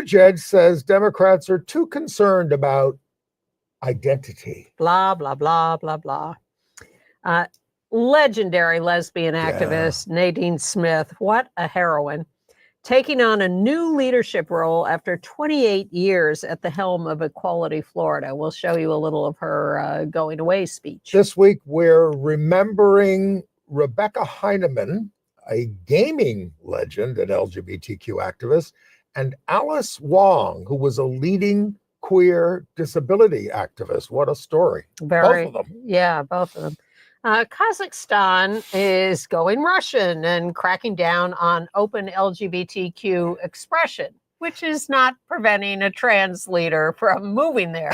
Buttigieg says Democrats are too concerned about identity. Blah, blah, blah, blah, blah. Legendary lesbian activist Nadine Smith, what a heroine, taking on a new leadership role after 28 years at the helm of Equality Florida. We'll show you a little of her going away speech. This week, we're remembering Rebecca Heinemann, a gaming legend and LGBTQ activist, and Alice Wong, who was a leading queer disability activist. What a story. Both of them. Yeah, both of them. Kazakhstan is going Russian and cracking down on open LGBTQ expression, which is not preventing a trans leader from moving there.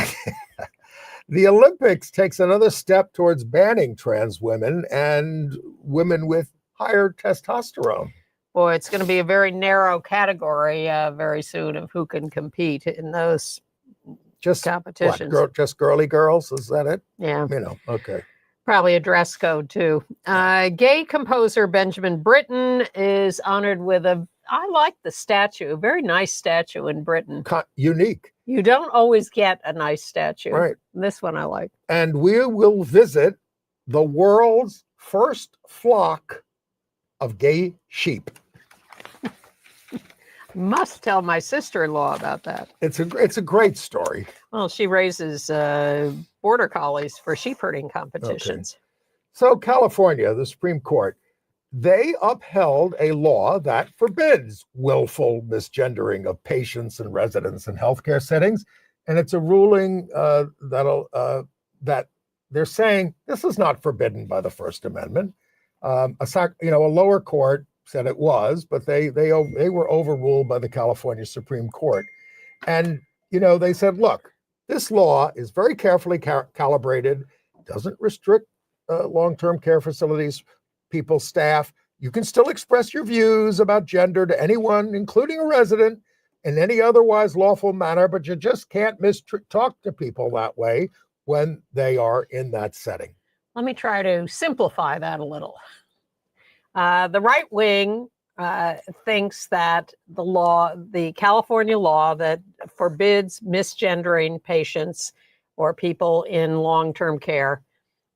The Olympics takes another step towards banning trans women and women with higher testosterone. Boy, it's going to be a very narrow category very soon of who can compete in those competitions. Just girly girls? Is that it? Yeah. Okay. Probably a dress code, too. Gay composer Benjamin Britten is honored with I like the statue, a very nice statue in Britain. Unique. You don't always get a nice statue. Right. This one I like. And we will visit the world's first flock of gay sheep. Must tell my sister-in-law about that. It's a great story. Well, she raises border collies for sheep herding competitions. Okay. So California, the Supreme Court, they upheld a law that forbids willful misgendering of patients and residents in healthcare settings. And it's a ruling that they're saying this is not forbidden by the First Amendment. A lower court said it was, but they were overruled by the California Supreme Court. And, they said, look, this law is very carefully calibrated, doesn't restrict long-term care facilities, people, staff. You can still express your views about gender to anyone, including a resident, in any otherwise lawful manner, but you just can't talk to people that way when they are in that setting. Let me try to simplify that a little. The right wing thinks that the California law that forbids misgendering patients or people in long-term care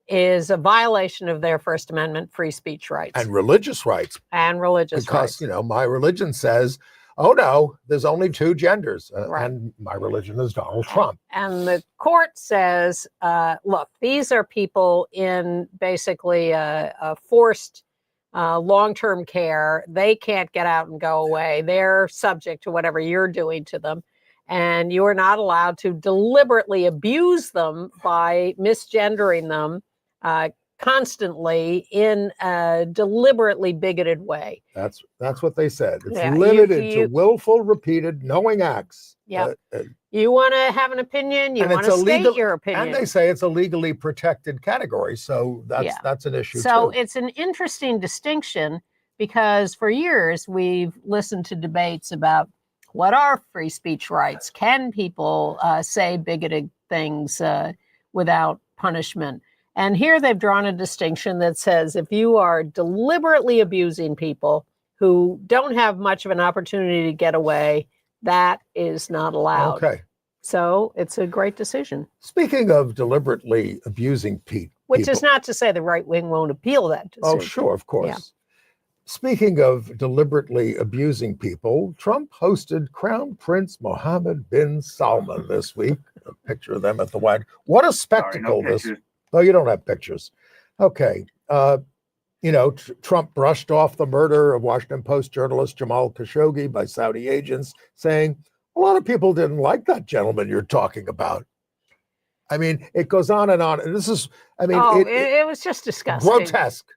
is a violation of their First Amendment free speech rights. And religious rights. Because, my religion says, oh no, there's only two genders. And my religion is Donald Trump. And the court says, look, these are people in basically a forced long-term care. They can't get out and go away. They're subject to whatever you're doing to them. And you are not allowed to deliberately abuse them by misgendering them constantly in a deliberately bigoted way. That's what they said. It's limited to willful, repeated, knowing acts. Yeah. You want to have an opinion, you want to state your opinion. And they say it's a legally protected category. So that's an issue So too. it's an interesting distinction because for years we've listened to debates about what are free speech rights? Can people say bigoted things without punishment? And here they've drawn a distinction that says if you are deliberately abusing people who don't have much of an opportunity to get away, that is not allowed. Okay. So it's a great decision. Speaking of deliberately abusing people. Which is not to say the right wing won't appeal that decision. Oh, sure, of course. Yeah. Speaking of deliberately abusing people, Trump hosted Crown Prince Mohammed bin Salman this week. A picture of them at the White. What a spectacle this. Oh, you don't have pictures. Okay. Trump brushed off the murder of Washington Post journalist Jamal Khashoggi by Saudi agents, saying, a lot of people didn't like that gentleman you're talking about. I mean, it goes on and on. And this is, it was just disgusting. Grotesque.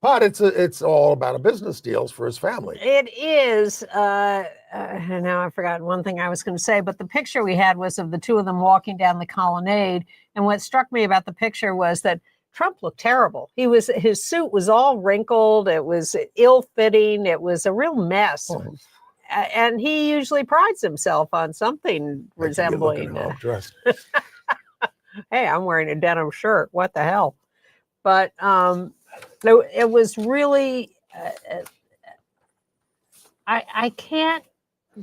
But it's all about a business deals for his family. It is. Now I've forgotten one thing I was going to say, but the picture we had was of the two of them walking down the colonnade. And what struck me about the picture was that Trump looked terrible. His suit was all wrinkled. It was ill-fitting. It was a real mess. Oh. And he usually prides himself on something resembling. Dressed. Hey, I'm wearing a denim shirt. What the hell? But it was really. I can't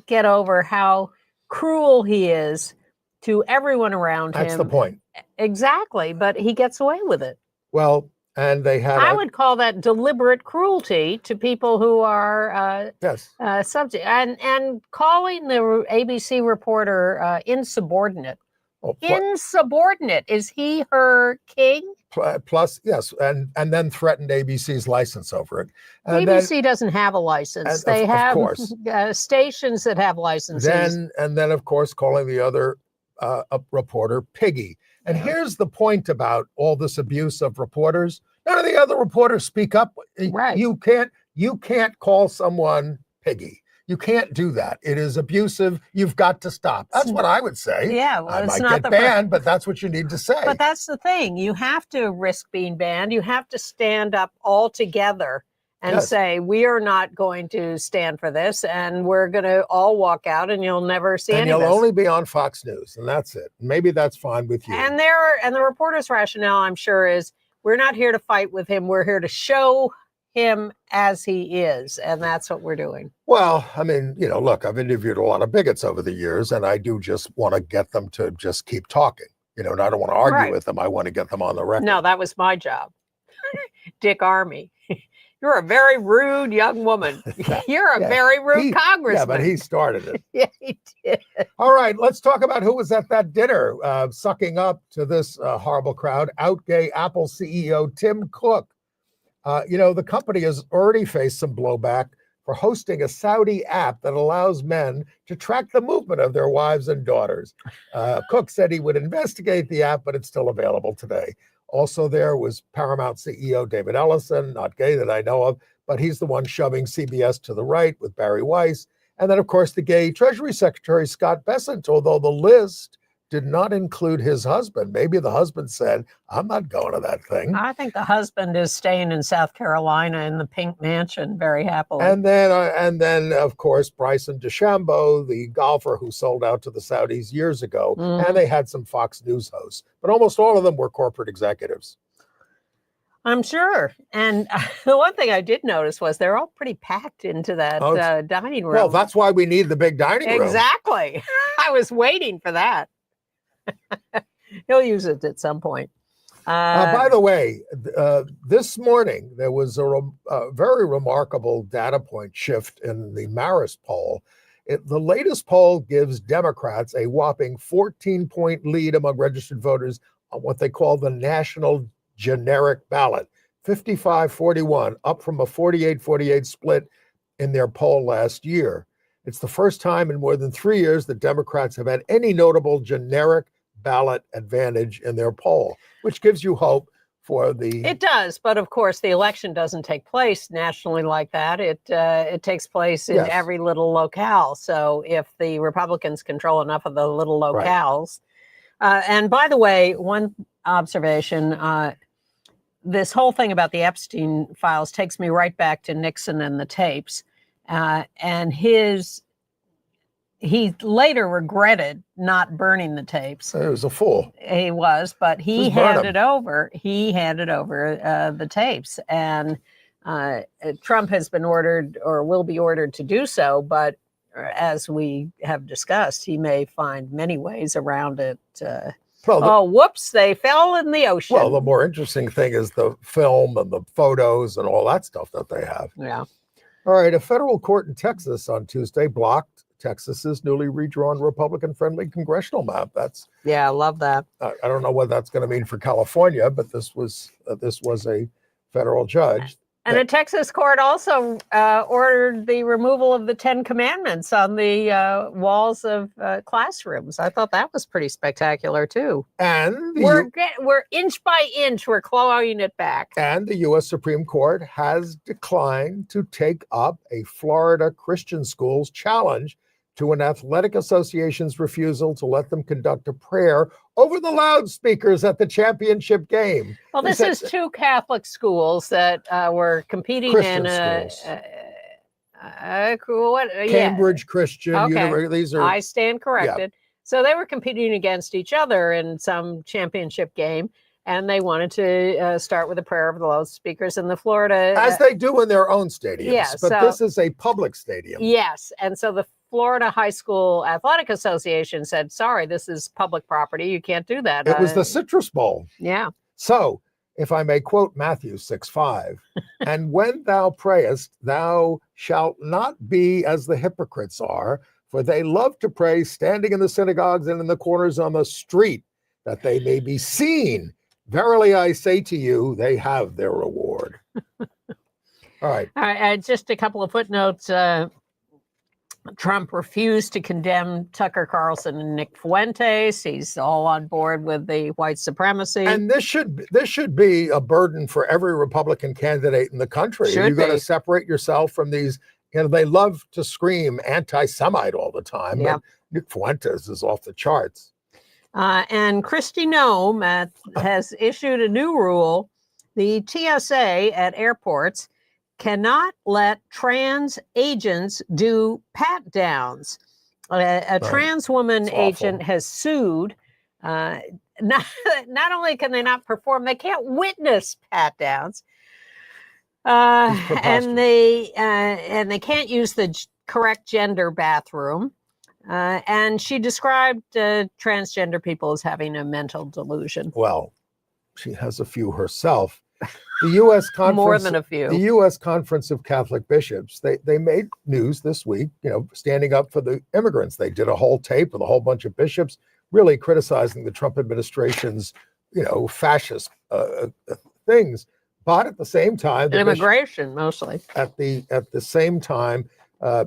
get over how cruel he is to everyone around him. That's the point. Exactly, but he gets away with it. Well, and they had. I would call that deliberate cruelty to people who are yes. Subject, and calling the ABC reporter insubordinate. Oh, insubordinate. Is he her king? Plus, yes, and then threatened ABC's license over it. And ABC doesn't have a license. They have stations that have licenses. And then, of course, calling the other reporter piggy. And here's the point about all this abuse of reporters. None of the other reporters speak up. Right. You can't call someone piggy. You can't do that. It is abusive. You've got to stop. That's what I would say. Yeah, well, I might get banned, but that's what you need to say. But that's the thing. You have to risk being banned. You have to stand up all together and say, we are not going to stand for this, and we're going to all walk out, and you'll never see any of this. And you'll only be on Fox News, and that's it. Maybe that's fine with you. And the reporter's rationale, I'm sure, is we're not here to fight with him. We're here to show him as he is, and that's what we're doing. Well, I mean, look, I've interviewed a lot of bigots over the years, and I do just want to get them to just keep talking. And I don't want to argue with them. I want to get them on the record. No, that was my job. Dick Armey. You're a very rude young woman. You're a very rude congressman. Yeah, but he started it. Yeah, he did. All right, let's talk about who was at that dinner sucking up to this horrible crowd. Out gay Apple CEO Tim Cook. The company has already faced some blowback for hosting a Saudi app that allows men to track the movement of their wives and daughters. Cook said he would investigate the app, but it's still available today. Also there was Paramount CEO David Ellison, not gay that I know of, but he's the one shoving CBS to the right with Barry Weiss. And then, of course, the gay Treasury Secretary, Scott Bessent, although the list did not include his husband. Maybe the husband said, I'm not going to that thing. I think the husband is staying in South Carolina in the Pink Mansion very happily. And then, of course, Bryson DeChambeau, the golfer who sold out to the Saudis years ago, and they had some Fox News hosts. But almost all of them were corporate executives. I'm sure. And the one thing I did notice was they're all pretty packed into that dining room. Well, that's why we need the big dining room. Exactly. I was waiting for that. He'll use it at some point. By the way, this morning, there was a very remarkable data point shift in the Marist poll. The latest poll gives Democrats a whopping 14-point lead among registered voters on what they call the national generic ballot, 55-41, up from a 48-48 split in their poll last year. It's the first time in more than 3 years that Democrats have had any notable generic ballot advantage in their poll, which gives you hope for the... It does, but of course the election doesn't take place nationally like that. It takes place in every little locale. So if the Republicans control enough of the little locales... and by the way, one observation, this whole thing about the Epstein files takes me right back to Nixon and the tapes. And he later regretted not burning the tapes. He was a fool. He was, but he handed over the tapes. And Trump has been ordered or will be ordered to do so. But as we have discussed, he may find many ways around it. Whoops, they fell in the ocean. Well, the more interesting thing is the film and the photos and all that stuff that they have. Yeah. All right, a federal court in Texas on Tuesday blocked Texas's newly redrawn Republican-friendly congressional map. I love that. I don't know what that's going to mean for California, but this was a federal judge. And a Texas court also ordered the removal of the 10 Commandments on the walls of classrooms. I thought that was pretty spectacular too. And we're inch by inch, we're clawing it back. And the U.S. Supreme Court has declined to take up a Florida Christian school's challenge to an athletic association's refusal to let them conduct a prayer over the loudspeakers at the championship game. Well, this is two Catholic schools that were competing Christian in schools. Cambridge Christian University. These are. I stand corrected. Yeah. So they were competing against each other in some championship game. And they wanted to start with a prayer over the loudspeakers in the Florida. As they do in their own stadiums. Yeah, but this is a public stadium. Yes. And so the Florida High School Athletic Association said, sorry, this is public property. You can't do that. It was the Citrus Bowl. Yeah. So, if I may quote Matthew 6:5, and when thou prayest, thou shalt not be as the hypocrites are, for they love to pray standing in the synagogues and in the corners on the street, that they may be seen. Verily I say to you, they have their reward. All right. All right. Just a couple of footnotes. Trump refused to condemn Tucker Carlson and Nick Fuentes. He's all on board with the white supremacy. And this should be a burden for every Republican candidate in the country. You're going to separate yourself from these. You know, they love to scream anti-Semite all the time. Yep. Nick Fuentes is off the charts. And Kristi Noem has issued a new rule. The TSA at airports cannot let trans agents do pat downs. A trans woman agent has sued. Not only can they not perform, they can't witness pat downs. And they can't use the correct gender bathroom. And she described transgender people as having a mental delusion. Well, she has a few herself. The U.S. Conference, more than a few. The U.S. Conference of Catholic Bishops, they made news this week, you know, standing up for the immigrants. They did a whole tape with a whole bunch of bishops, really criticizing the Trump administration's, you know, fascist things. But at the same time, immigration mostly. At the same time,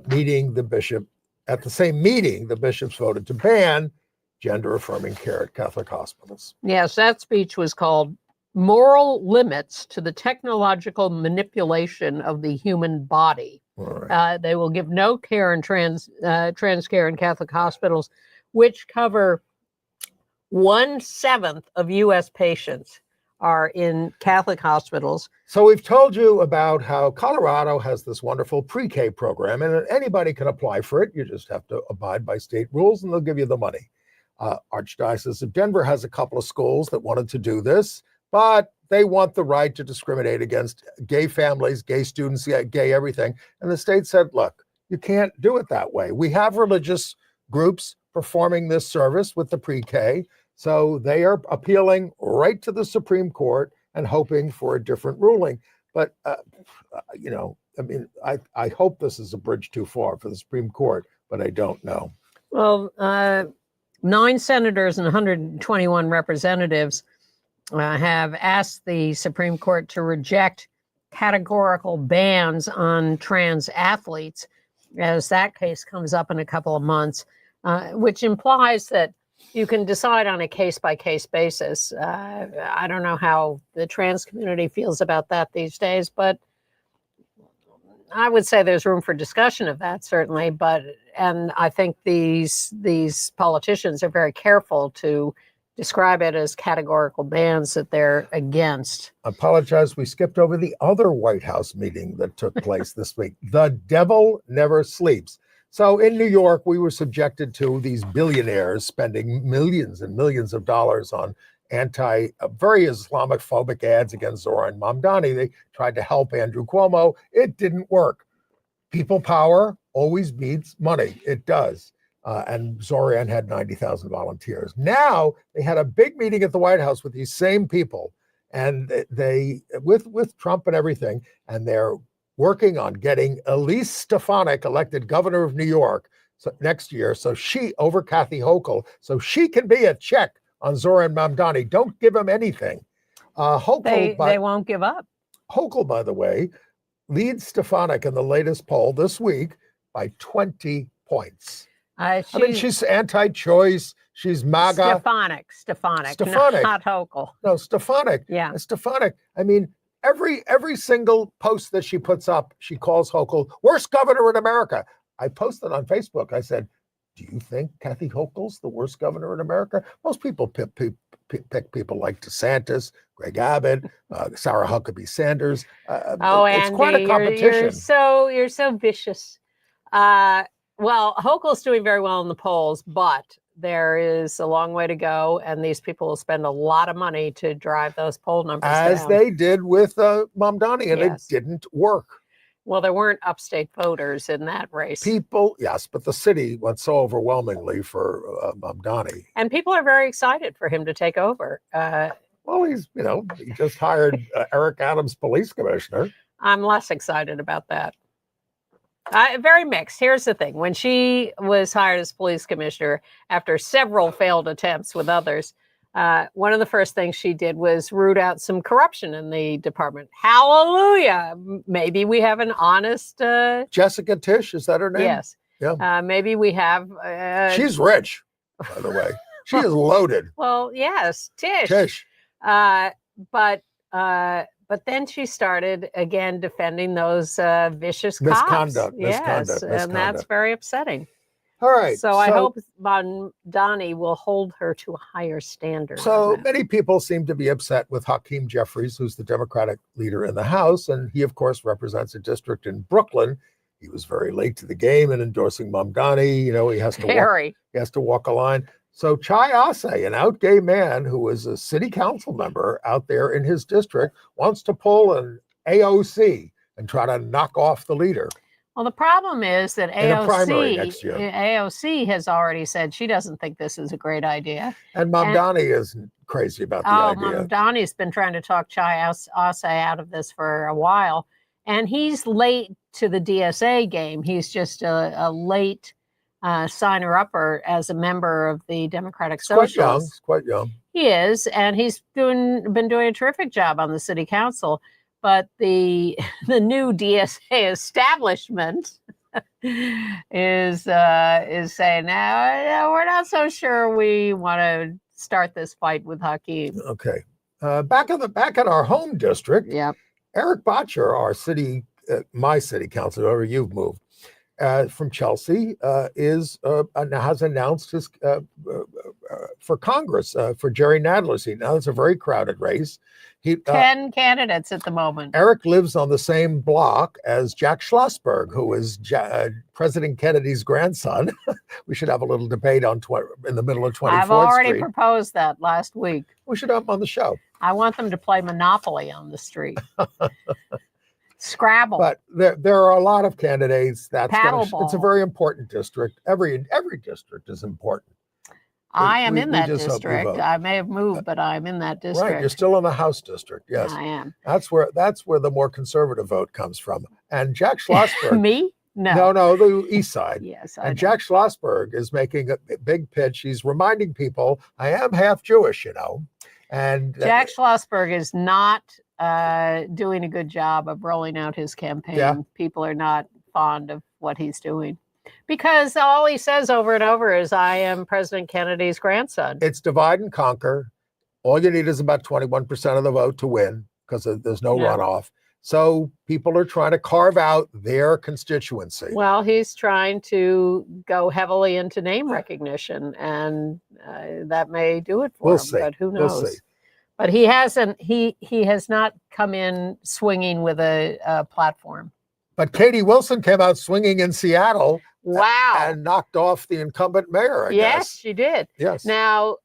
meeting the bishop. At the same meeting, the bishops voted to ban gender-affirming care at Catholic hospitals. Yes, that speech was called Moral Limits to the Technological Manipulation of the Human Body. Right. They will give no care in trans care in Catholic hospitals, which cover 1/7 of U.S. patients are in Catholic hospitals. So we've told you about how Colorado has this wonderful pre-K program, and anybody can apply for it. You just have to abide by state rules, and they'll give you the money. Archdiocese of Denver has a couple of schools that wanted to do this, but they want the right to discriminate against gay families, gay students, gay everything. And the state said, look, you can't do it that way. We have religious groups performing this service with the pre-K. So they are appealing right to the Supreme Court and hoping for a different ruling. But, you know, I mean, I hope this is a bridge too far for the Supreme Court, but I don't know. Well, 9 senators and 121 representatives have asked the Supreme Court to reject categorical bans on trans athletes as that case comes up in a couple of months, which implies that you can decide on a case-by-case basis. I don't know how the trans community feels about that these days, but I would say there's room for discussion of that, certainly. And I think these politicians are very careful to describe it as categorical bans that they're against. I apologize. We skipped over the other White House meeting that took place this week. The devil never sleeps. So in New York, we were subjected to these billionaires spending millions and millions of dollars on very Islamophobic ads against Zoran Mamdani. They tried to help Andrew Cuomo. It didn't work. People power always beats money. It does. And Zoran had 90,000 volunteers. Now they had a big meeting at the White House with these same people, and they with Trump and everything, and they're working on getting Elise Stefanik elected governor of New York next year. So she over Kathy Hochul, so she can be a check on Zoran Mamdani. Don't give him anything. They won't give up. Hochul, by the way, leads Stefanik in the latest poll this week by 20 points. I mean, she's anti-choice. She's MAGA. Stefanik, not Hochul. No, Stefanik. Yeah. Stefanik. I mean, every single post that she puts up, she calls Hochul worst governor in America. I posted on Facebook. I said, do you think Kathy Hochul's the worst governor in America? Most people pick people like DeSantis, Greg Abbott, Sarah Huckabee Sanders. It's Andy, quite a competition. You're so vicious. Well, Hochul's doing very well in the polls, but there is a long way to go, and these people will spend a lot of money to drive those poll numbers down. As they did with Mamdani, and it didn't work. Well, there weren't upstate voters in that race. People, yes, but the city went so overwhelmingly for Mamdani. And people are very excited for him to take over. Well, he just hired Eric Adams, police commissioner. I'm less excited about that. Very mixed. Here's the thing. When she was hired as police commissioner, after several failed attempts with others, one of the first things she did was root out some corruption in the department. Hallelujah. Maybe we have an honest... Jessica Tisch, is that her name? Yes. Yeah. Maybe we have... She's rich, by the way. She is loaded. Well, yes, Tisch. Tisch. But then she started again defending those vicious misconduct, cops. Yes, and that's very upsetting. All right. So I hope Mamdani will hold her to a higher standard. So many people seem to be upset with Hakeem Jeffries, who's the Democratic leader in the House, and he, of course, represents a district in Brooklyn. He was very late to the game in endorsing Mamdani. He has to walk a line. So Chai Ase, an out gay man who is a city council member out there in his district, wants to pull an AOC and try to knock off the leader. Well, the problem is that AOC has already said she doesn't think this is a great idea. And Mamdani isn't crazy about the idea. Mamdani's been trying to talk Chai Ase out of this for a while. And he's late to the DSA game. He's just a late... signer-upper as a member of the Democratic Socialists. Quite young. He is, and he's been doing a terrific job on the city council. But the new DSA establishment is saying, no, we're not so sure we want to start this fight with Hakeem. Okay, back at our home district. Yeah, Eric Botcher, our my city councilor, wherever you've moved. From Chelsea has announced his for Congress for Jerry Nadler's seat. Now it's a very crowded race. 10 candidates at the moment. Eric lives on the same block as Jack Schlossberg, who is President Kennedy's grandson. We should have a little debate in the middle of 24th Street. I've already proposed that last week. We should have him on the show. I want them to play Monopoly on the street. Scrabble. But there are a lot of candidates. Paddleball. It's a very important district. Every district is important. I am in that district. I may have moved, but I'm in that district. Right, you're still in the House district. Yes, I am. That's where the more conservative vote comes from. And Jack Schlossberg. Me? No, the East Side. Yes, Jack Schlossberg is making a big pitch. He's reminding people, I am half Jewish, And Jack Schlossberg is not doing a good job of rolling out his campaign. Yeah. People are not fond of what he's doing because all he says over and over is, I am President Kennedy's grandson. It's divide and conquer. All you need is about 21% of the vote to win because there's no runoff. So people are trying to carve out their constituency. Well, he's trying to go heavily into name recognition, and that may do it for him, but who knows? We'll see. But he hasn't. He has not come in swinging with a platform. But Katie Wilson came out swinging in Seattle. Wow! And knocked off the incumbent mayor. I guess. Yes, she did. Yes. Now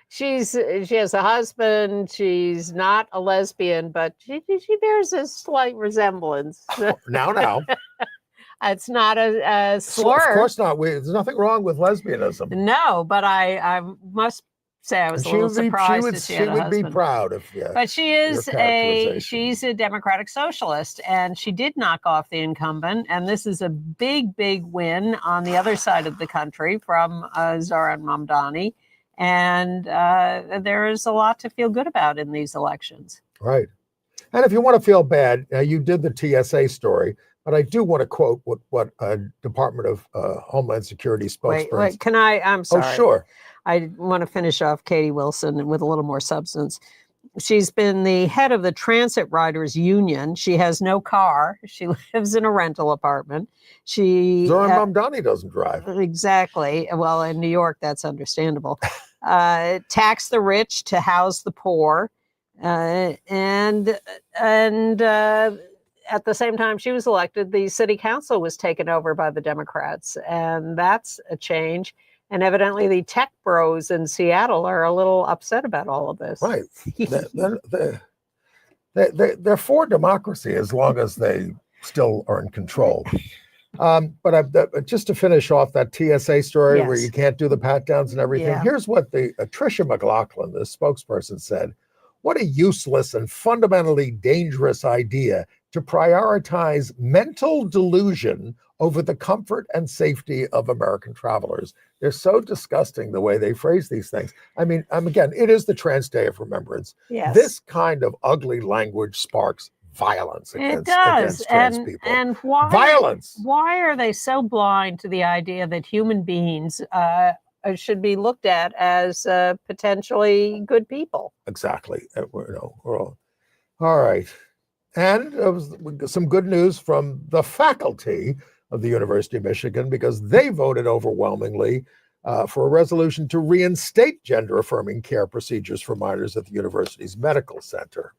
she has a husband. She's not a lesbian, but she bears a slight resemblance. Now. It's not a slur. Of course not. There's nothing wrong with lesbianism. No, but I must say I was a little surprised that she had a husband. She would be proud of But she's a Democratic socialist, and she did knock off the incumbent, and this is a big win on the other side of the country from Zohran Mamdani, and there is a lot to feel good about in these elections. Right. And if you want to feel bad, you did the TSA story, but I do want to quote what Department of Homeland Security spokesperson. Wait, can I? I'm sorry. Oh, sure. I want to finish off Katie Wilson with a little more substance. She's been the head of the Transit Riders Union. She has no car. She lives in a rental apartment. Zohran Mamdani doesn't drive. Exactly. Well, in New York, that's understandable. Tax the rich to house the poor. And at the same time she was elected, the city council was taken over by the Democrats. And that's a change. And evidently the tech bros in Seattle are a little upset about all of this. Right. they're for democracy as long as they still are in control. But just to finish off that TSA story where Yes. you can't do the pat downs and everything, Yeah. here's what the Tricia McLaughlin, the spokesperson, said. What a useless and fundamentally dangerous idea to prioritize mental delusion over the comfort and safety of American travelers. They're so disgusting the way they phrase these things. I mean, again, it is the Trans Day of Remembrance. Yes. This kind of ugly language sparks violence against trans people. And why? Violence. Why are they so blind to the idea that human beings should be looked at as potentially good people? Exactly. All right. And some good news from the faculty of the University of Michigan, because they voted overwhelmingly for a resolution to reinstate gender-affirming care procedures for minors at the university's medical center.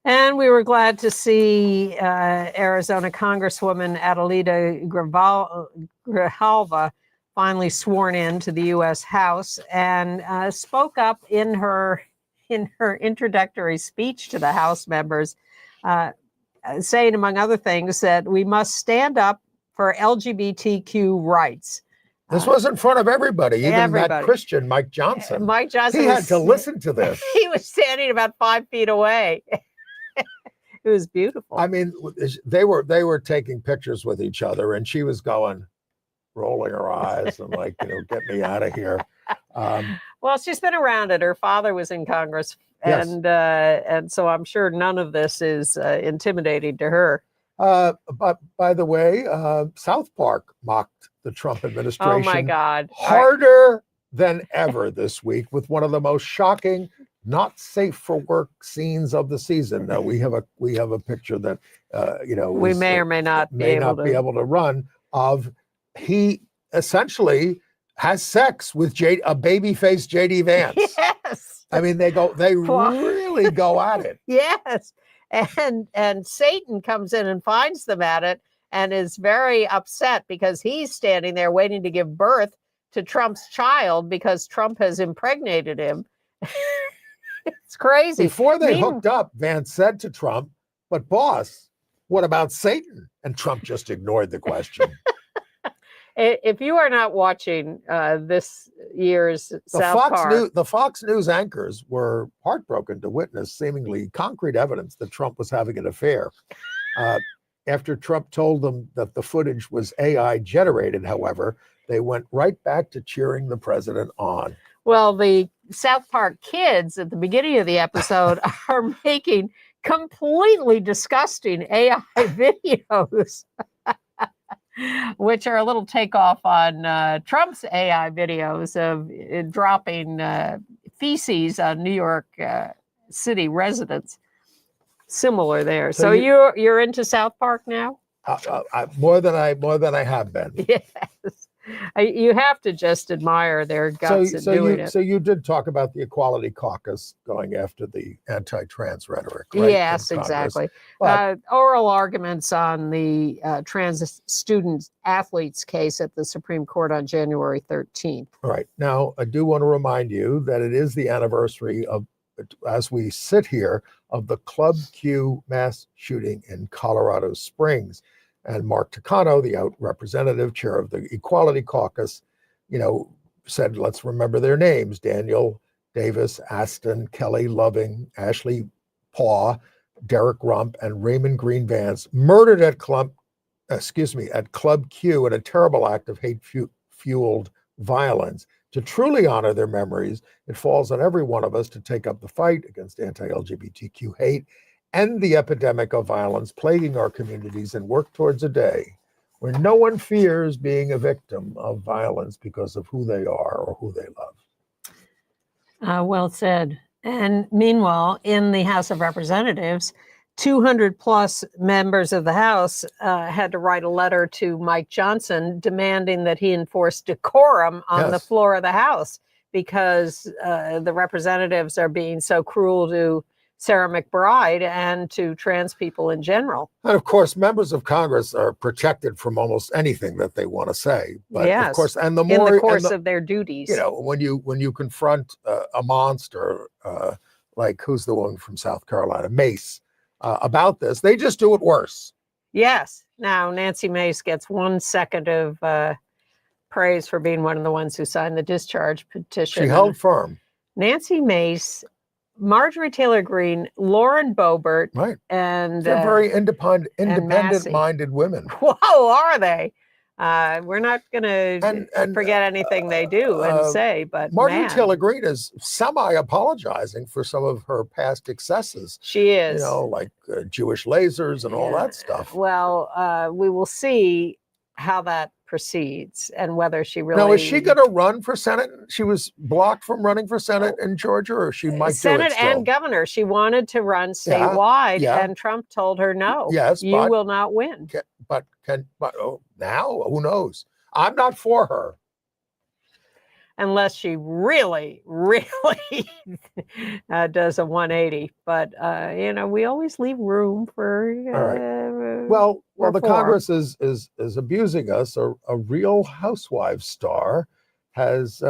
And we were glad to see Arizona Congresswoman Adelita Grijalva finally sworn in to the U.S. House and spoke up in her introductory speech to the House members, saying, among other things, that we must stand up for LGBTQ rights. This was in front of everybody, even everybody. That Christian, Mike Johnson. Mike Johnson. He had to listen to this. He was standing about 5 feet away. It was beautiful. I mean, they were taking pictures with each other, and she was rolling her eyes and like, get me out of here. Well, she's been around it. Her father was in Congress, and yes. And so I'm sure none of this is intimidating to her. But by the way, South Park mocked the Trump administration. Oh my God! Harder than ever this week with one of the most shocking, not safe for work scenes of the season. Now we have a picture that we may or may not be able to run of. He essentially has sex with a baby-faced JD Vance. Yes. I mean, they really go at it. Yes. And Satan comes in and finds them at it and is very upset because he's standing there waiting to give birth to Trump's child because Trump has impregnated him. It's crazy. Before they hooked up, Vance said to Trump, "But boss, what about Satan?" And Trump just ignored the question. If you are not watching this year's the Fox News anchors were heartbroken to witness seemingly concrete evidence that Trump was having an affair. After Trump told them that the footage was AI generated, however, they went right back to cheering the president on. Well, the South Park kids at the beginning of the episode are making completely disgusting AI videos. Which are a little takeoff on Trump's AI videos of dropping feces on New York City residents. Similar there. So you're into South Park now? More than I have been. Yes. You have to just admire their guts in doing it. So you did talk about the Equality Caucus going after the anti-trans rhetoric, right? Yes, exactly. Oral arguments on the trans student athletes case at the Supreme Court on January 13th. All right. Now, I do want to remind you that it is the anniversary of, as we sit here, of the Club Q mass shooting in Colorado Springs. And Mark Takano, the out representative chair of the Equality Caucus, said, let's remember their names: Daniel Davis, Aston, Kelly Loving, Ashley Paugh, Derek Rump, and Raymond Green Vance, murdered at Club Q in a terrible act of hate-fueled violence. To truly honor their memories, it falls on every one of us to take up the fight against anti-LGBTQ hate, end the epidemic of violence plaguing our communities, and work towards a day where no one fears being a victim of violence because of who they are or who they love. Well said. And meanwhile, in the House of Representatives, 200 plus members of the House had to write a letter to Mike Johnson demanding that he enforce decorum on the floor of the House because the representatives are being so cruel to Sarah McBride and to trans people in general. And of course, members of Congress are protected from almost anything that they want to say. But of course, and the more in the course of their duties, when you confront a monster like who's the one from South Carolina, Mace, about this. They just do it worse. Yes. Now, Nancy Mace gets 1 second of praise for being one of the ones who signed the discharge petition. She held firm. Nancy Mace, Marjorie Taylor Greene, Lauren Boebert, Right. and They're very independent-minded women. Whoa, are they? We're not going to forget anything they do and say, but Marjorie Taylor Greene is semi-apologizing for some of her past excesses. She is. Like Jewish lasers and all that stuff. Well, we will see how that proceeds and whether she really... Now, is she going to run for Senate? She was blocked from running for Senate in Georgia, or she might Senate do it still? and governor. She wanted to run statewide, and Trump told her no. Yes, you will not win. But now, who knows? I'm not for her. Unless she really, really does a 180. But, we always leave room for... Well, the Congress is abusing us. A Real Housewives star has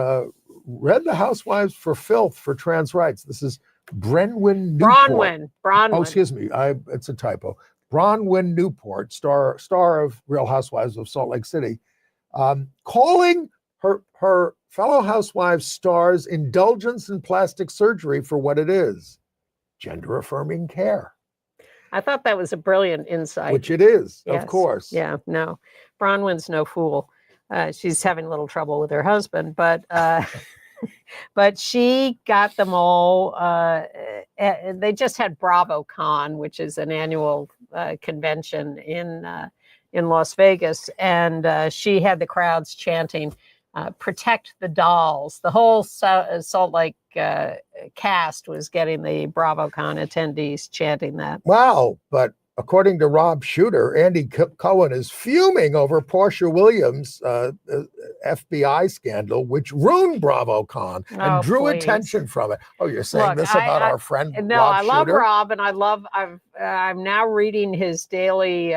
read the Housewives for filth for trans rights. This is Bronwyn Newport. Bronwyn. Oh, excuse me. It's a typo. Bronwyn Newport, star of Real Housewives of Salt Lake City, calling her fellow housewives stars indulgence in plastic surgery for what it is: gender affirming care. I thought that was a brilliant insight. Which it is, yes. Of course. Yeah, no. Bronwyn's no fool. She's having a little trouble with her husband, but she got them all. They just had BravoCon, which is an annual convention in Las Vegas, and she had the crowds chanting, "Protect the dolls." The whole Salt Lake cast was getting the BravoCon attendees chanting that. Wow. But according to Rob Shooter, Andy Cohen is fuming over Portia Williams' FBI scandal, which ruined BravoCon and drew attention from it. Oh, you're saying this about our friend Rob Shooter? No, I love Rob, and I'm now reading his daily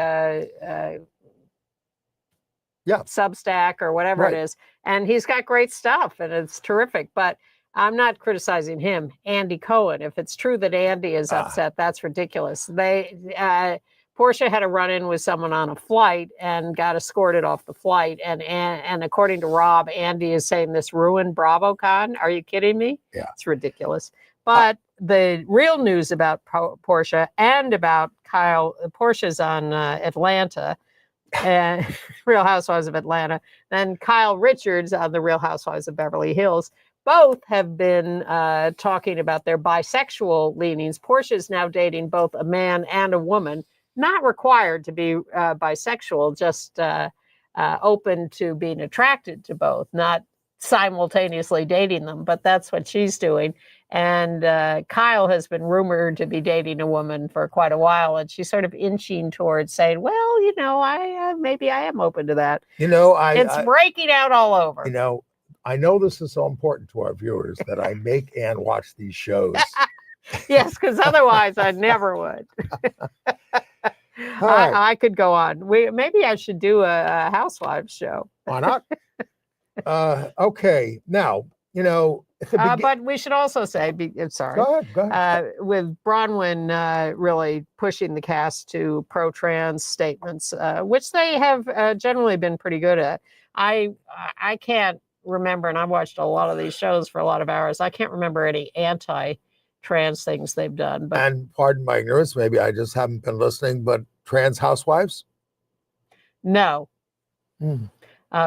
Substack or whatever it is, and he's got great stuff, and it's terrific. But I'm not criticizing him, Andy Cohen. If it's true that Andy is upset, that's ridiculous. Portia had a run-in with someone on a flight and got escorted off the flight. And according to Rob, Andy is saying this ruined BravoCon. Are you kidding me? Yeah, it's ridiculous. But the real news about Portia and about Kyle, Portia's on Atlanta. Real Housewives of Atlanta, then Kyle Richards on the Real Housewives of Beverly Hills. Both have been talking about their bisexual leanings. Portia's now dating both a man and a woman, not required to be bisexual, just open to being attracted to both, not simultaneously dating them, but that's what she's doing. And Kyle has been rumored to be dating a woman for quite a while, and she's sort of inching towards saying, well, maybe I am open to that. It's breaking out all over. I know this is so important to our viewers that I make Ann watch these shows. Yes, because otherwise I never would. I could go on. Maybe I should do a Housewives show. Why not? Okay. Now, but we should also say, sorry, go ahead. With Bronwyn really pushing the cast to pro-trans statements, which they have generally been pretty good at. I can't remember, and I've watched a lot of these shows for a lot of hours, I can't remember any anti-trans things they've done. But, and pardon my ignorance, maybe I just haven't been listening, but trans housewives? No.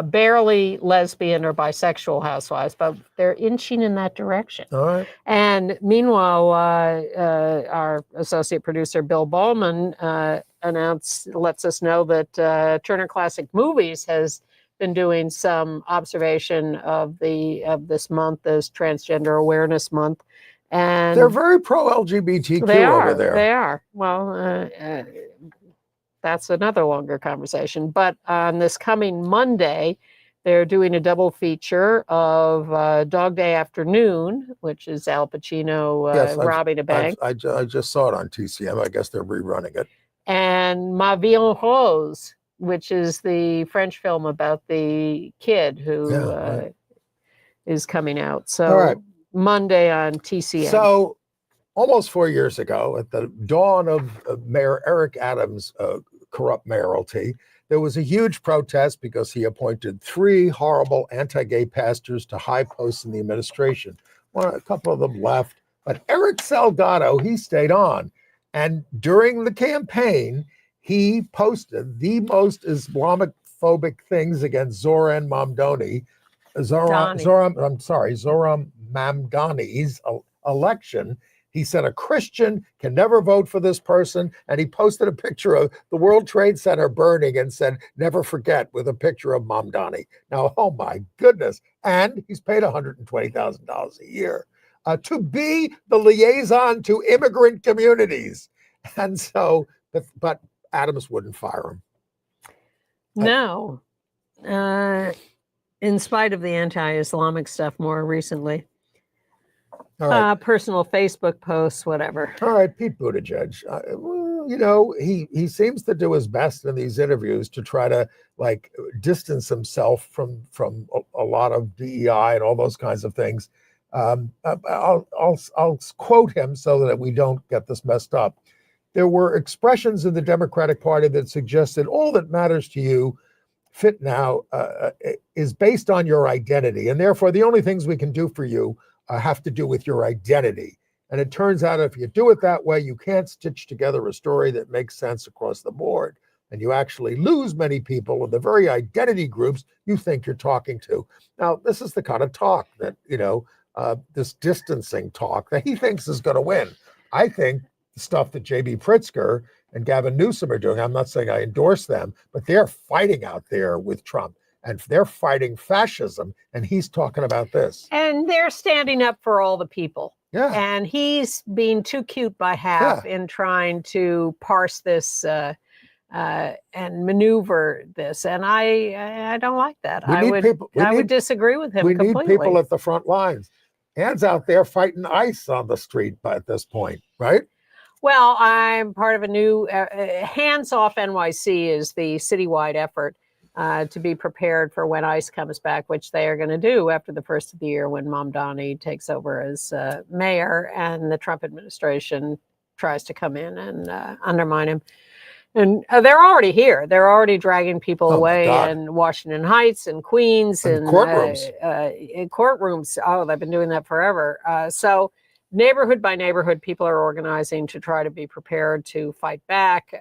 Barely lesbian or bisexual housewives, but they're inching in that direction. All right. And meanwhile, our associate producer, Bill Ballman, lets us know that Turner Classic Movies has been doing some observation of this month as Transgender Awareness Month. And they're very pro-LGBTQ over there. They are. Well, that's another longer conversation. But on this coming Monday, they're doing a double feature of Dog Day Afternoon, which is Al Pacino robbing a bank. I just saw it on TCM. I guess they're rerunning it. And Ma Vie en Rose, which is the French film about the kid who is coming out. So Monday on TCM. So almost 4 years ago, at the dawn of Mayor Eric Adams' corrupt mayoralty, there was a huge protest because he appointed 3 horrible anti-gay pastors to high posts in the administration. Well, a couple of them left, but Eric Salgado, he stayed on. And during the campaign, he posted the most Islamophobic things against Zoran Mamdani's election. He said a Christian can never vote for this person. And he posted a picture of the World Trade Center burning and said, never forget, with a picture of Mamdani. Now, oh my goodness. And he's paid $120,000 a year to be the liaison to immigrant communities. And so, but Adams wouldn't fire him. No. In spite of the anti-Islamic stuff more recently. All right. Personal Facebook posts, whatever. All right, Pete Buttigieg. You know, he seems to do his best in these interviews to try to like distance himself from a lot of DEI and all those kinds of things. I'll quote him so that we don't get this messed up. There were expressions in the Democratic Party that suggested all that matters to you fit now is based on your identity, and therefore the only things we can do for you have to do with your identity. And it turns out if you do it that way, you can't stitch together a story that makes sense across the board. And you actually lose many people in the very identity groups you think you're talking to. Now, this is the kind of talk that, you know, this distancing talk that he thinks is going to win. I think the stuff that J.B. Pritzker and Gavin Newsom are doing, I'm not saying I endorse them, but they're fighting out there with Trump. And they're fighting fascism, and he's talking about this. And they're standing up for all the people. Yeah. And he's being too cute by half in trying to parse this and maneuver this. And I don't like that. I would disagree with him completely. We need people at the front lines. Ann's out there fighting ICE on the street at this point, right? Well, I'm part of a new Hands Off NYC is the citywide effort. To be prepared for when ICE comes back, which they are going to do after the first of the year when Mamdani takes over as mayor and the Trump administration tries to come in and undermine him. And they're already here. They're already dragging people away in Washington Heights and Queens and courtrooms. In courtrooms. Oh, they've been doing that forever. So neighborhood by neighborhood, people are organizing to try to be prepared to fight back.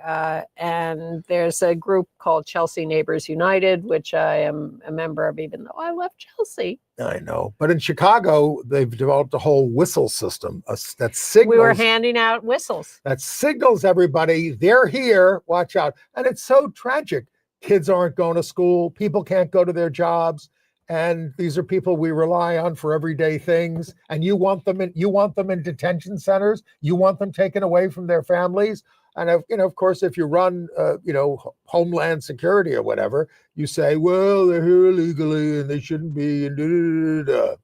And there's a group called Chelsea Neighbors United, which I am a member of, even though I love Chelsea. I know. But in Chicago, they've developed a whole whistle system that signals. We were handing out whistles. That signals everybody, they're here, watch out. And it's so tragic. Kids aren't going to school. People can't go to their jobs. And these are people we rely on for everyday things. And you want them in detention centers. You want them taken away from their families. And of course, if you run, Homeland Security or whatever, you say, well, they're here illegally and they shouldn't be. And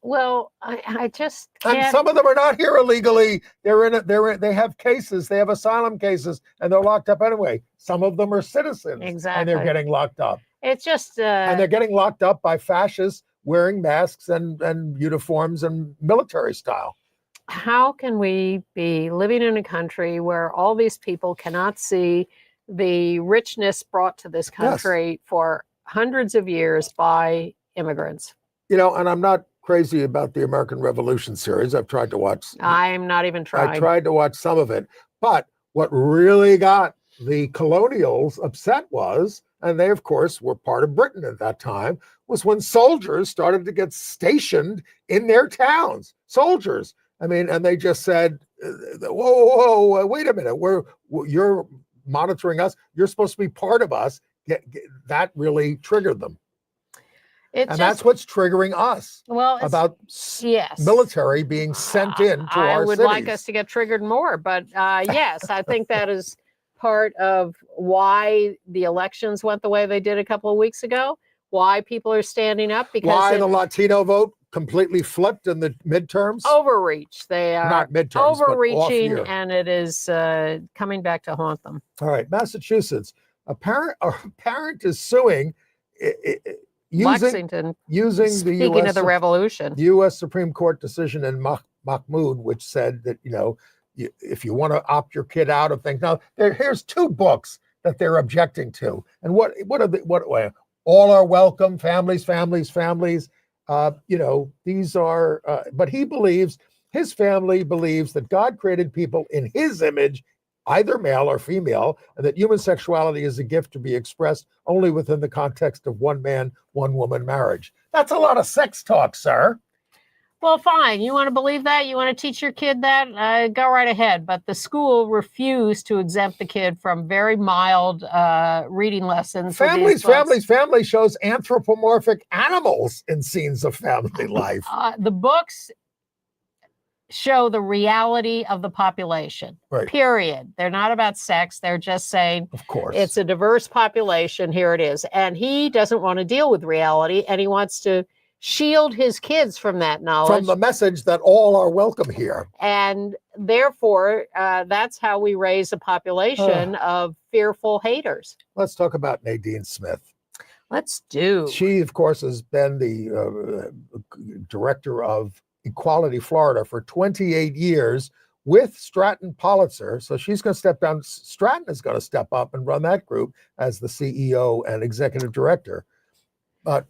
Well, I just can't. And some of them are not here illegally. They have cases. They have asylum cases, and they're locked up anyway. Some of them are citizens, Exactly. and they're getting locked up. It's just And they're getting locked up by fascists wearing masks and uniforms and military style. How can we be living in a country where all these people cannot see the richness brought to this country for hundreds of years by immigrants? And I'm not crazy about the American Revolution series. I've tried to watch. I'm not even trying. I tried to watch some of it. But what really got the colonials upset was, and they, of course, were part of Britain at that time, was when soldiers started to get stationed in their towns. Soldiers. I mean, and they just said, whoa, wait a minute. You're monitoring us. You're supposed to be part of us. That really triggered them. That's what's triggering us. Well, about military being sent in to our cities. I would like us to get triggered more, but yes, I think that is part of why the elections went the way they did a couple of weeks ago. Why people are standing up, because why the Latino vote completely flipped in the midterms. Overreach. They are not midterms, overreaching, but and it is coming back to haunt them. All right, Massachusetts. A parent is suing. Lexington, using speaking of the revolution, U.S. Supreme Court decision in Mahmoud, which said that, if you want to opt your kid out of things. Now, here's two books that they're objecting to. And what are all are welcome, families. These are, but his family believes that God created people in his image, either male or female, and that human sexuality is a gift to be expressed only within the context of one man, one woman marriage. That's a lot of sex talk, sir. Well, fine. You want to believe that? You want to teach your kid that? Go right ahead. But the school refused to exempt the kid from very mild reading lessons. Family shows anthropomorphic animals in scenes of family life. The books show the reality of the population, right. Period. They're not about sex. They're just saying, of course, it's a diverse population. Here it is. And he doesn't want to deal with reality, and he wants to shield his kids from that knowledge. From the message that all are welcome here. And therefore, that's how we raise a population of fearful haters. Let's talk about Nadine Smith. Let's do. She, of course, has been the director of Equality Florida for 28 years with Stratton Politzer. So she's going to step down. Stratton is going to step up and run that group as the CEO and executive director. But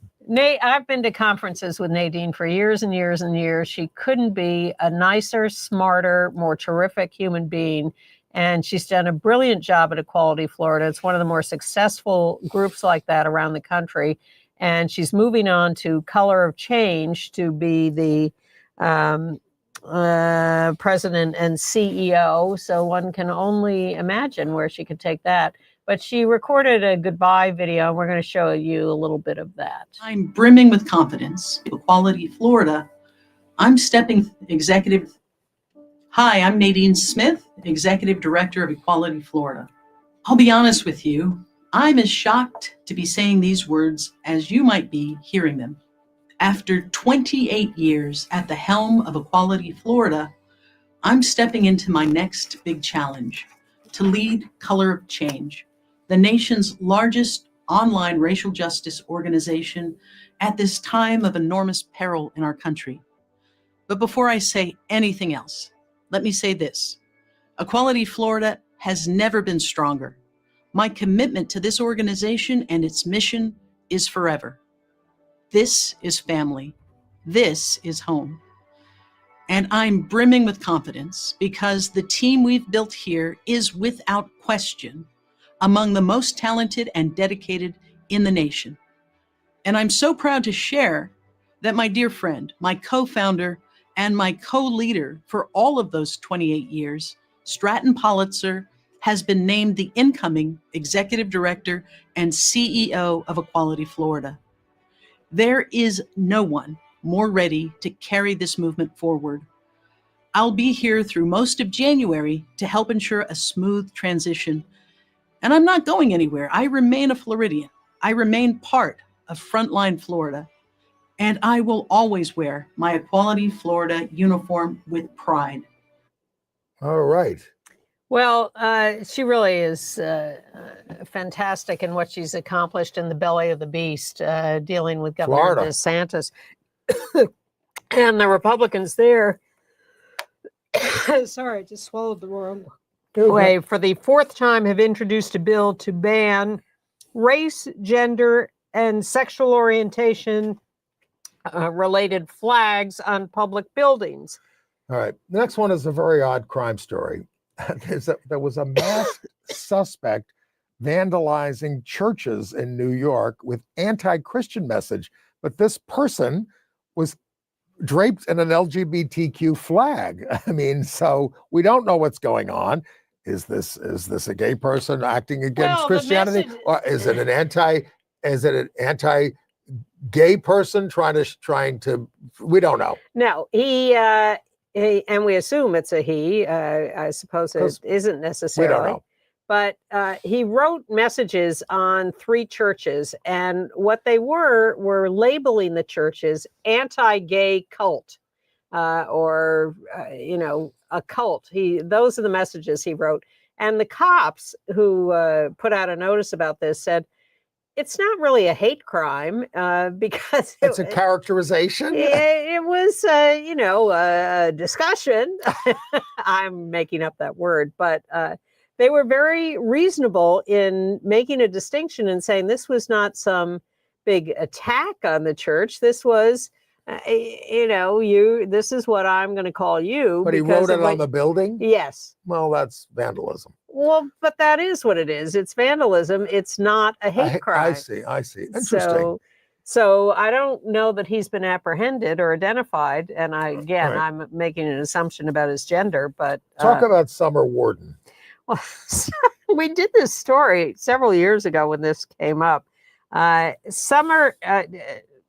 I've been to conferences with Nadine for years and years and years. She couldn't be a nicer, smarter, more terrific human being. And she's done a brilliant job at Equality Florida. It's one of the more successful groups like that around the country. And she's moving on to Color of Change to be the president and CEO. So one can only imagine where she could take that. But she recorded a goodbye video, and we're going to show you a little bit of that. I'm brimming with confidence. Equality Florida. I'm executive. Hi, I'm Nadine Smith, Executive Director of Equality Florida. I'll be honest with you, I'm as shocked to be saying these words as you might be hearing them. After 28 years at the helm of Equality Florida, I'm stepping into my next big challenge, to lead Color of Change, the nation's largest online racial justice organization at this time of enormous peril in our country. But before I say anything else, let me say this. Equality Florida has never been stronger. My commitment to this organization and its mission is forever. This is family. This is home. And I'm brimming with confidence because the team we've built here is without question among the most talented and dedicated in the nation. And I'm so proud to share that my dear friend, my co-founder, and my co-leader for all of those 28 years, Stratton Politzer, has been named the incoming Executive Director and CEO of Equality Florida. There is no one more ready to carry this movement forward. I'll be here through most of January to help ensure a smooth transition. And I'm not going anywhere. I remain a Floridian. I remain part of Frontline Florida. And I will always wear my Equality Florida uniform with pride. All right. Well, she really is fantastic in what she's accomplished in the belly of the beast, dealing with Governor Florida. DeSantis and the Republicans there. Sorry, I just swallowed the wrong way. For the fourth time, have introduced a bill to ban race, gender, and sexual orientation related flags on public buildings. All right. The next one is a very odd crime story. There was a masked suspect vandalizing churches in New York with anti-Christian message, but this person was draped in an LGBTQ flag. I mean, so we don't know what's going on. Is this a gay person acting against Christianity, or is it an anti-gay person trying to? We don't know. No, he and we assume it's a he. I suppose it isn't necessarily. We don't know. But he wrote messages on 3 churches, and what they were labeling the churches anti-gay cult, or a cult. Those are the messages he wrote. And the cops who put out a notice about this said, it's not really a hate crime because It's a characterization. it was, a discussion. I'm making up that word, but they were very reasonable in making a distinction and saying this was not some big attack on the church. This was, this is what I'm going to call you. But he wrote it on the building? Yes. Well, that's vandalism. Well, but that is what it is. It's vandalism. It's not a hate crime. I see. Interesting. So I don't know that he's been apprehended or identified. And I'm making an assumption about his gender, but talk about Summer Warden. Well, we did this story several years ago when this came up.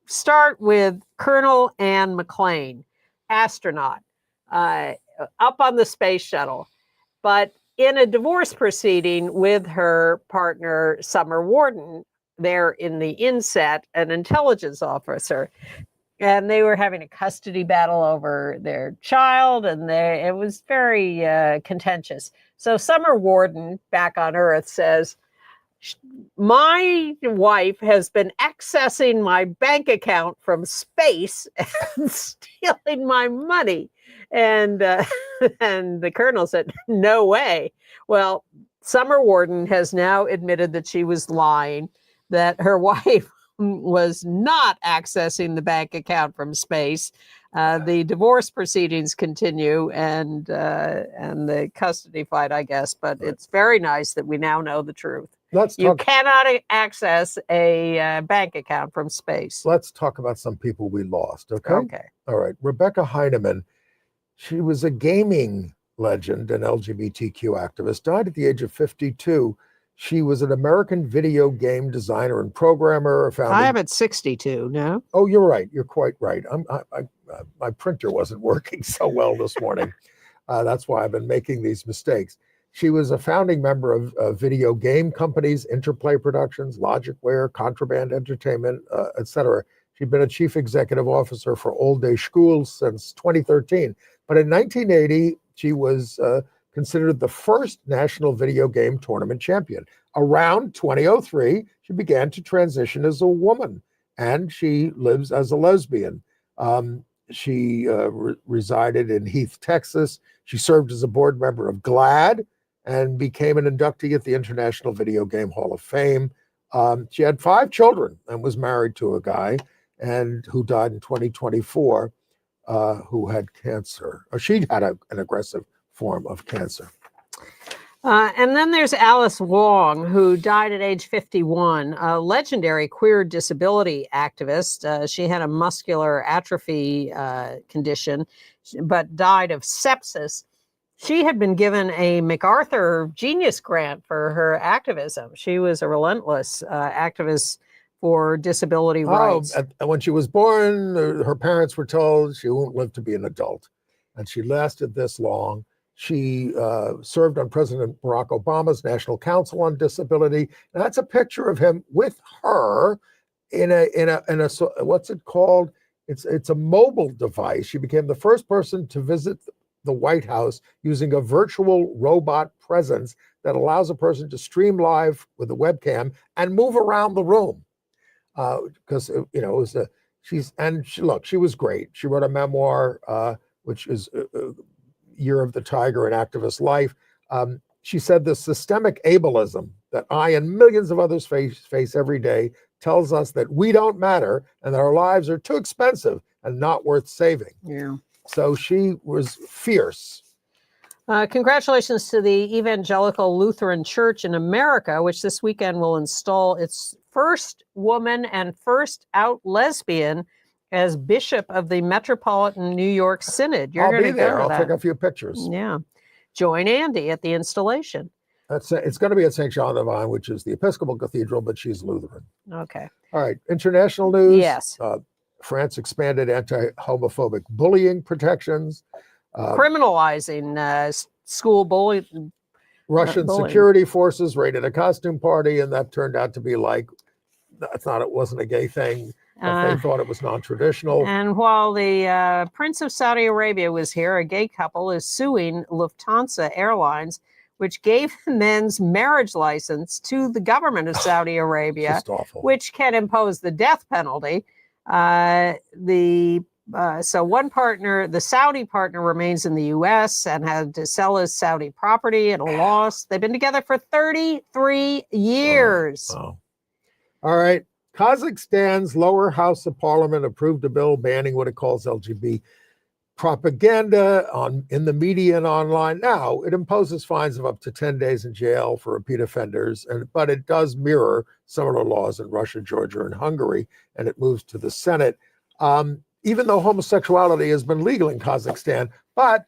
Start with Colonel Anne McLean, astronaut, up on the space shuttle, but in a divorce proceeding with her partner, Summer Warden, there in the inset, an intelligence officer. And they were having a custody battle over their child, and it was very contentious. So Summer Warden, back on Earth, says, my wife has been accessing my bank account from space and stealing my money. And the colonel said, no way. Well, Summer Warden has now admitted that she was lying, that her wife was not accessing the bank account from space. The divorce proceedings continue and the custody fight, I guess. But it's very nice that we now know the truth. You cannot access a bank account from space. Let's talk about some people we lost, okay? Okay. All right. Rebecca Heinemann, she was a gaming legend and LGBTQ activist, died at the age of 52. She was an American video game designer and programmer. I am at 62, no? Oh, you're right. You're quite right. My printer wasn't working so well this morning. That's why I've been making these mistakes. She was a founding member of video game companies, Interplay Productions, Logicware, Contraband Entertainment, etc. She'd been a chief executive officer for Old Day Schools since 2013. But in 1980, she was considered the first national video game tournament champion. Around 2003, she began to transition as a woman, and she lives as a lesbian. She resided in Heath, Texas. She served as a board member of GLAAD and became an inductee at the International Video Game Hall of Fame. She had 5 children and was married to a guy and who died in 2024 who had cancer. Or she had an aggressive form of cancer. And then there's Alice Wong, who died at age 51, a legendary queer disability activist. She had a muscular atrophy condition, but died of sepsis. She had been given a MacArthur Genius Grant for her activism. She was a relentless activist for disability rights. When she was born, her parents were told she won't live to be an adult. And she lasted this long. She served on President Barack Obama's National Council on Disability. And that's a picture of him with her in a what's it called? It's a mobile device. She became the first person to visit the White House using a virtual robot presence that allows a person to stream live with a webcam and move around the room. Because it was she was great. She wrote a memoir, which is Year of the Tiger, an activist life. She said the systemic ableism that I and millions of others face every day tells us that we don't matter and that our lives are too expensive and not worth saving. Yeah. So she was fierce. Congratulations to the Evangelical Lutheran Church in America, which this weekend will install its first woman and first out lesbian as bishop of the Metropolitan New York Synod. I'll be there. I'll take a few pictures. Yeah. Join Andy at the installation. It's going to be at St. John the Divine, which is the Episcopal Cathedral, but she's Lutheran. Okay. All right. International news. Yes. France expanded anti-homophobic bullying protections. Criminalizing school bullying. Russian security forces raided a costume party, and that turned out to be it wasn't a gay thing. They thought it was non-traditional. And while the Prince of Saudi Arabia was here, a gay couple is suing Lufthansa Airlines, which gave men's marriage license to the government of Saudi Arabia, Just awful. which can impose the death penalty. So one partner, the Saudi partner, remains in the U.S. and had to sell his Saudi property at a loss. They've been together for 33 years. Wow. All right. Kazakhstan's lower house of parliament approved a bill banning what it calls LGBT propaganda in the media and online. Now, it imposes fines of up to 10 days in jail for repeat offenders, but it does mirror similar laws in Russia, Georgia, and Hungary, and it moves to the Senate. Even though homosexuality has been legal in Kazakhstan, but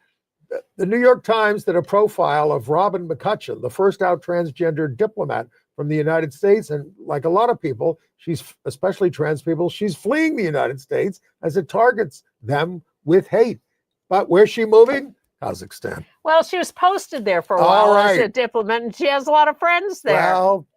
the New York Times did a profile of Robin McCutcheon, the first out transgender diplomat from the United States. And like a lot of people, especially trans people, she's fleeing the United States as it targets them with hate. But where's she moving? Kazakhstan. Well, she was posted there for a while as a diplomat, and she has a lot of friends there. Well,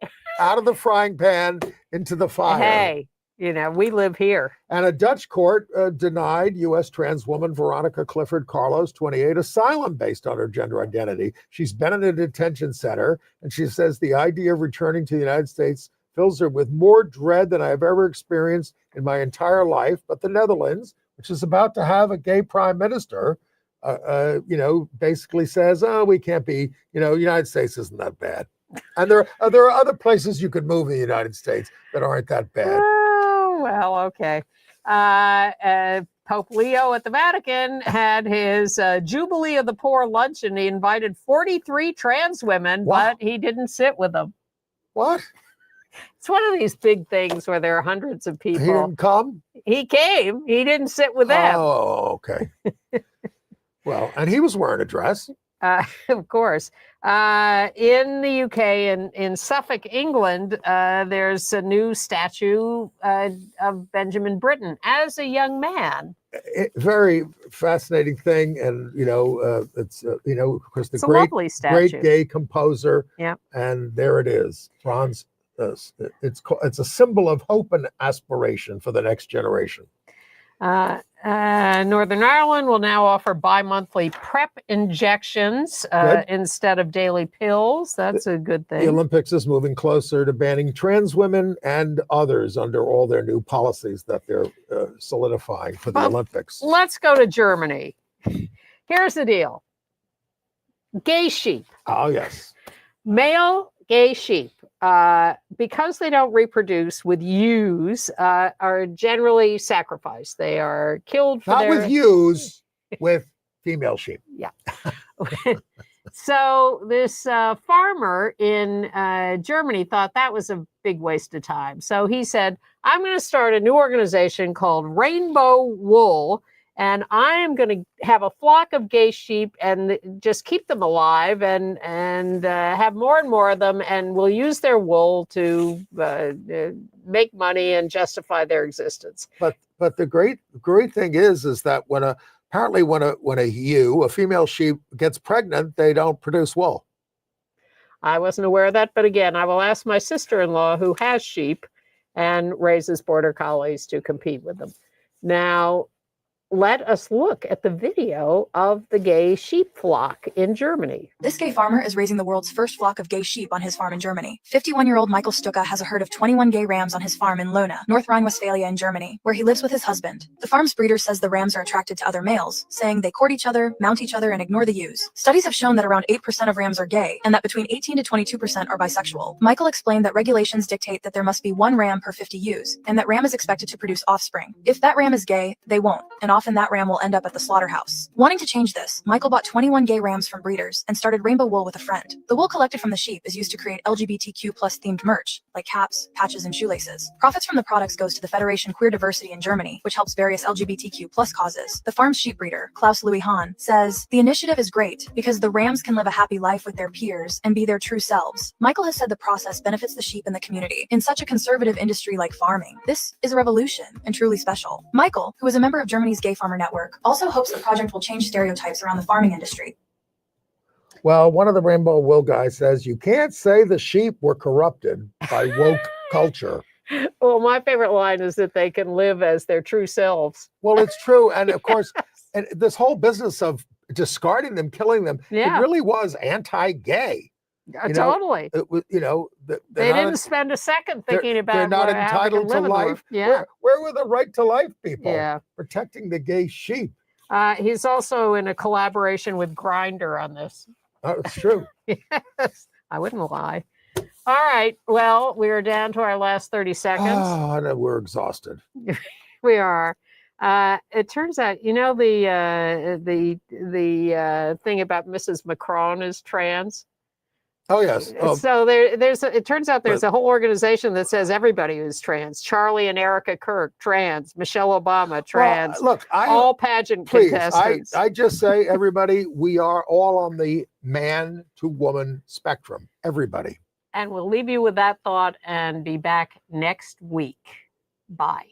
out of the frying pan into the fire. Hey, we live here. And a Dutch court denied U.S. trans woman Veronica Clifford Carlos, 28, asylum based on her gender identity. She's been in a detention center, and she says the idea of returning to the United States fills her with more dread than I have ever experienced in my entire life. But the Netherlands, which is about to have a gay prime minister, basically says, oh, we can't be, United States isn't that bad. And there are other places you could move in the United States that aren't that bad. Oh, well, okay. Pope Leo at the Vatican had his Jubilee of the Poor luncheon. He invited 43 trans women, but he didn't sit with them. What? It's one of these big things where there are hundreds of people. He didn't come? He came. He didn't sit with them. Oh, okay. Well, and he was wearing a dress. Of course. In the UK and in Suffolk, England, there's a new statue of Benjamin Britten as a young man. Very fascinating thing. And, it's, of course, the great gay composer. Yeah. And there it is. Bronze. It's a symbol of hope and aspiration for the next generation. Northern Ireland will now offer bi-monthly PrEP injections instead of daily pills. That's a good thing. The Olympics is moving closer to banning trans women and others under all their new policies that they're solidifying for the Olympics. Let's go to Germany. Here's the deal. Gay sheep. Oh, yes. Male gay sheep, because they don't reproduce with ewes, are generally sacrificed. They are killed for Not with ewes, with female sheep. Yeah. So this farmer in Germany thought that was a big waste of time. So he said, I'm going to start a new organization called Rainbow Wool, and I am going to have a flock of gay sheep and just keep them alive and have more and more of them, and we'll use their wool to make money and justify their existence. But the great thing is that when a ewe, a female sheep, gets pregnant, they don't produce wool. I wasn't aware of that, but again, I will ask my sister-in-law who has sheep and raises border collies to compete with them. Now, let us look at the video of the gay sheep flock in Germany. This gay farmer is raising the world's first flock of gay sheep on his farm in Germany. 51-year-old Michael Stucke has a herd of 21 gay rams on his farm in Lohna, North Rhine-Westphalia in Germany, where he lives with his husband. The farm's breeder says the rams are attracted to other males, saying they court each other, mount each other, and ignore the ewes. Studies have shown that around 8% of rams are gay, and that between 18 to 22% are bisexual. Michael explained that regulations dictate that there must be 1 ram per 50 ewes, and that ram is expected to produce offspring. If that ram is gay, they won't, and often that ram will end up at the slaughterhouse. Wanting to change this, Michael bought 21 gay rams from breeders and started Rainbow Wool with a friend. The wool collected from the sheep is used to create LGBTQ+ themed merch, like caps, patches, and shoelaces. Profits from the products goes to the Federation Queer Diversity in Germany, which helps various LGBTQ+ causes. The farm's sheep breeder, Klaus Louis Hahn, says, the initiative is great because the rams can live a happy life with their peers and be their true selves. Michael has said the process benefits the sheep and the community. In such a conservative industry like farming, this is a revolution and truly special. Michael, who is a member of Germany's Gay Farmer Network, also hopes the project will change stereotypes around the farming industry. Well, one of the Rainbow Wool guys says, you can't say the sheep were corrupted by woke culture. Well, my favorite line is that they can live as their true selves. Well, it's true. And of course, and this whole business of discarding them, killing them. Yeah. It really was anti-gay. You know, Totally. It was, They didn't spend a second thinking about they're not how they could entitled to live in the world. life. Yeah. Where were the right to life people? Yeah. Protecting the gay sheep. He's also in a collaboration with Grindr on this. Oh, it's true. Yes, I wouldn't lie. All right. Well, we are down to our last 30 seconds. Oh, no, we're exhausted. We are. It turns out, the thing about Mrs. Macron is trans. Oh, yes. So it turns out there's a whole organization that says everybody is trans. Charlie and Erica Kirk, trans. Michelle Obama, trans. Well, look, all pageant please, contestants. I just say, everybody, we are all on the man to woman spectrum. Everybody. And we'll leave you with that thought and be back next week. Bye.